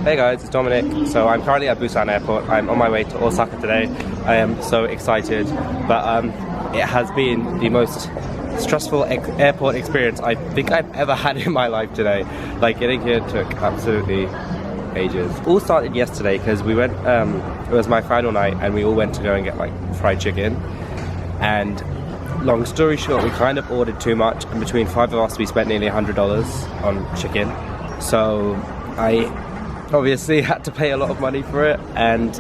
Hey guys, it's Dominic. So I'm currently at Busan Airport. I'm on my way to Osaka today. I am so excited, but it has been the most stressful airport experience I think I've ever had in my life today. Like, getting here took absolutely ages. All started yesterday because we went, it was my final night and we all went to go and get like fried chicken. And long story short, we kind of ordered too much, and between 5 of us we spent nearly $100 on chicken. So I obviously had to pay a lot of money for it, and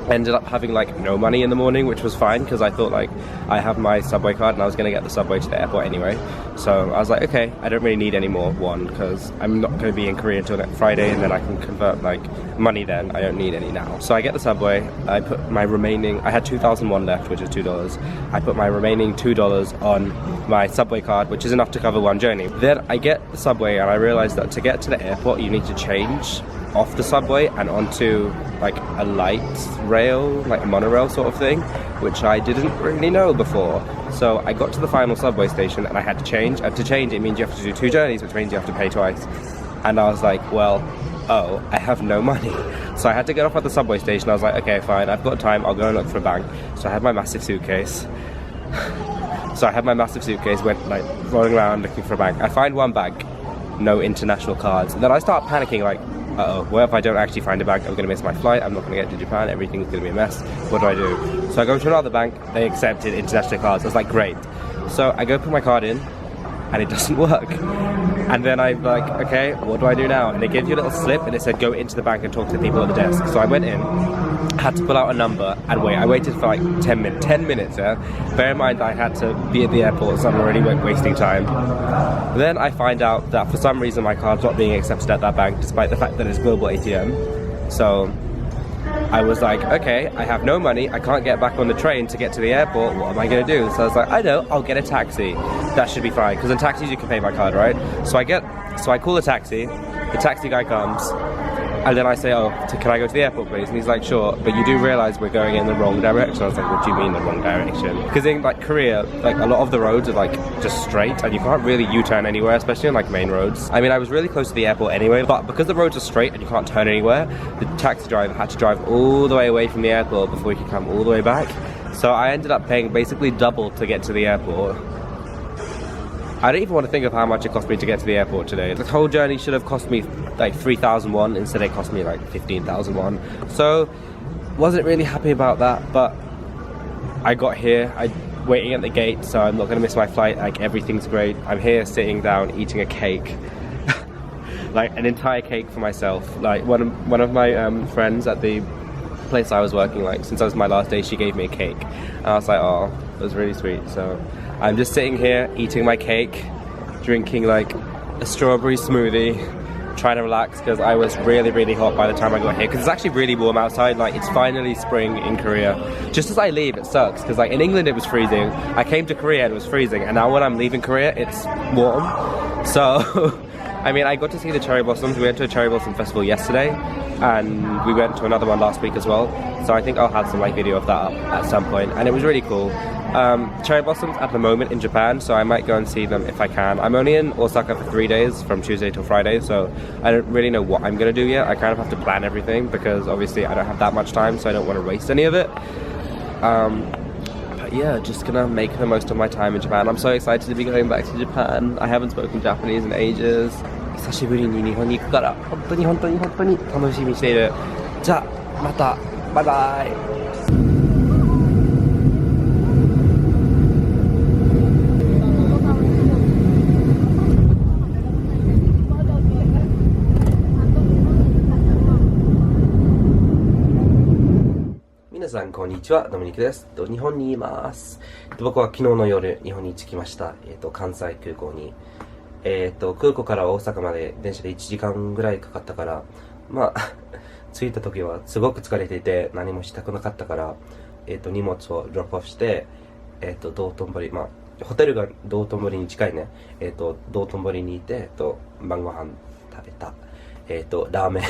ended up having like no money in the morning, which was fine because I thought like I have my subway card and I was going to get the subway to the airport anyway. So I was like, okay, I don't really need any more, one, because I'm not going to be in Korea until next Friday, and then I can convert like money then. I don't need any now. So I get the subway, I put my remaining, I had 2,001 left, which is $2. I put my remaining $2 on my subway card, which is enough to cover one journey. Then I get the subway and I realized that to get to the airport you need to change off the subway and onto like a light rail, like a monorail sort of thing, which I didn't really know before. So I got to the final subway station and I had to change, and to change it means you have to do 2 journeys, which means you have to pay twice. And I was like, well, oh, I have no money. So I had to get off at the subway station. I was like, okay, fine, I've got time, I'll go and look for a bank. So I had my massive suitcase. Went like rolling around looking for a bank. I find one bank, no international cards. And then I start panicking like, uh-oh, what if I don't actually find a bank? I'm going to miss my flight, I'm not going to get to Japan, everything's going to be a mess. What do I do? So I go to another bank, they accepted international cards. I was like, great. So I go put my card in, and it doesn't work. And then I'm like, okay, what do I do now? And they gave you a little slip, and it said go into the bank and talk to the people at the desk. So I went in, had to pull out a number and wait. I waited for like 10 minutes, yeah? Bear in mind I had to be at the airport, so I'm already wasting time. Then I find out that for some reason my card's not being accepted at that bank, despite the fact that it's global ATM. So I was like, okay, I have no money, I can't get back on the train to get to the airport, what am I going to do? So I was like, I know, I'll get a taxi. That should be fine, because in taxis you can pay by card, right? So I call the taxi guy comes, and then I say, oh, can I go to the airport please? And he's like, sure, but you do realise we're going in the wrong direction. I was like, what do you mean the wrong direction? Because in like Korea, like a lot of the roads are like just straight, and you can't really U-turn anywhere, especially on like main roads. I mean, I was really close to the airport anyway, but because the roads are straight and you can't turn anywhere, the taxi driver had to drive all the way away from the airport before he could come all the way back. So I ended up paying basically double to get to the airport. I don't even want to think of how much it cost me to get to the airport today. The whole journey should have cost me like 3,000 won, instead it cost me like 15,000 won. So wasn't really happy about that, but I got here, I'm waiting at the gate, so I'm not going to miss my flight, like everything's great. I'm here sitting down eating a cake, like an entire cake for myself. Like one of my friends at the place I was working, like since it was my last day, she gave me a cake, and I was like, oh, it was really sweet. So I'm just sitting here eating my cake, drinking like a strawberry smoothie, trying to relax because I was really hot by the time I got here, because it's actually really warm outside. Like, it's finally spring in Korea. Just as I leave, it sucks because like in England it was freezing, I came to Korea and it was freezing, and now when I'm leaving Korea it's warm. So I mean, I got to see the cherry blossoms. We went to a cherry blossom festival yesterday, and we went to another one last week as well. So I think I'll have some like video of that up at some point, and it was really cool. Cherry blossoms at the moment in Japan, so I might go and see them if I can. I'm only in Osaka for 3 days, from Tuesday till Friday, so I don't really know what I'm going to do yet. I kind of have to plan everything because obviously I don't have that much time, so I don't want to waste any of it. But yeah, just gonna make the most of my time in Japan. I'm so excited to be going back to Japan. I haven't spoken Japanese in ages. 久しぶりに日本に行くから本当に楽しみにしている。じゃあまたバイバイ。皆さんこんにちは、ドミニクです。日本にいます。僕は昨日の夜日本に着きました。関西空港に。空港から大阪まで電車で1時間ぐらいかかったから、まあ着いた時はすごく疲れていて何もしたくなかったから、荷物をドロップオフして、道頓堀、まあホテルが道頓堀に近いね、道頓堀にいて、晩ご飯食べた、ラーメン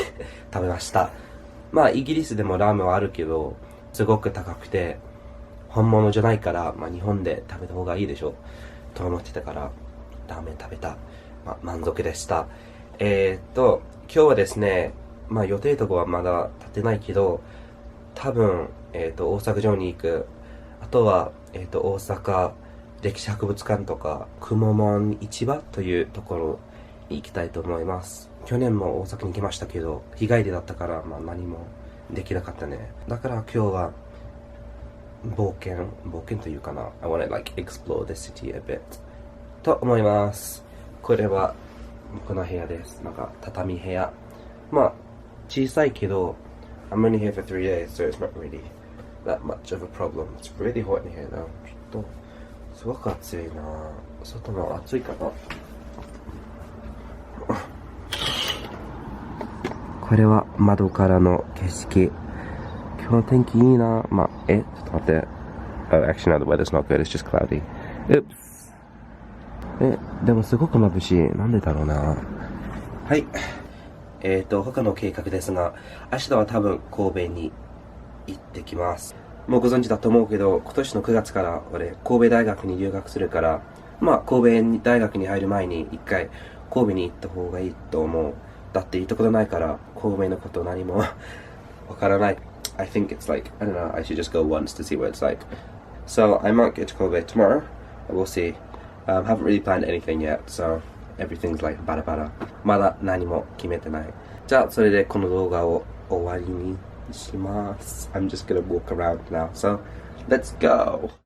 食べました。まあイギリスでもラーメンはあるけどすごく高くて本物じゃないから、まあ、日本で食べた方がいいでしょと思ってたからラーメン食べた、まあ、満足でした。今日はですね、まあ予定とかはまだ立てないけど、多分、大阪城に行く。あとは、大阪歴史博物館とか、くももん市場というところに行きたいと思います。去年も大阪に行きましたけど、日帰りだったから、まあ何もできなかったね。だから今日は、冒険というかな。I wanna like explore the city a bit. と思います。これは、この部屋です。なんか、畳部屋。まあ、小さいけど、I'm only here for 3 days, so it's not really that much of a problem. It's really hot in here though. ちょっと、すごく暑いな。外も暑いかな。これは窓からの景色。今日の天気いいな。まあ、ちょっと待って。Oh, actually no, the weather's not good. It's just cloudy. Oops. でもすごく眩しい。なんでだろうな。はい。他の計画ですが、明日は多分神戸に行ってきます。もうご存知だと思うけど、今年の9月から俺、神戸大学に留学するから、まあ、神戸大学に入る前に一回、神戸に行った方がいいと思う。だって行ったことないから、神戸のこと何もわからない。I think it's like, I don't know, I should just go once to see what it's like. So, I might get to Kobe tomorrow. We'll see. Haven't really planned anything yet, so everything's like バラバラ。まだ何も決めてない。じゃあ、それでこの動画を終わりにします。I'm just gonna walk around now, so let's go!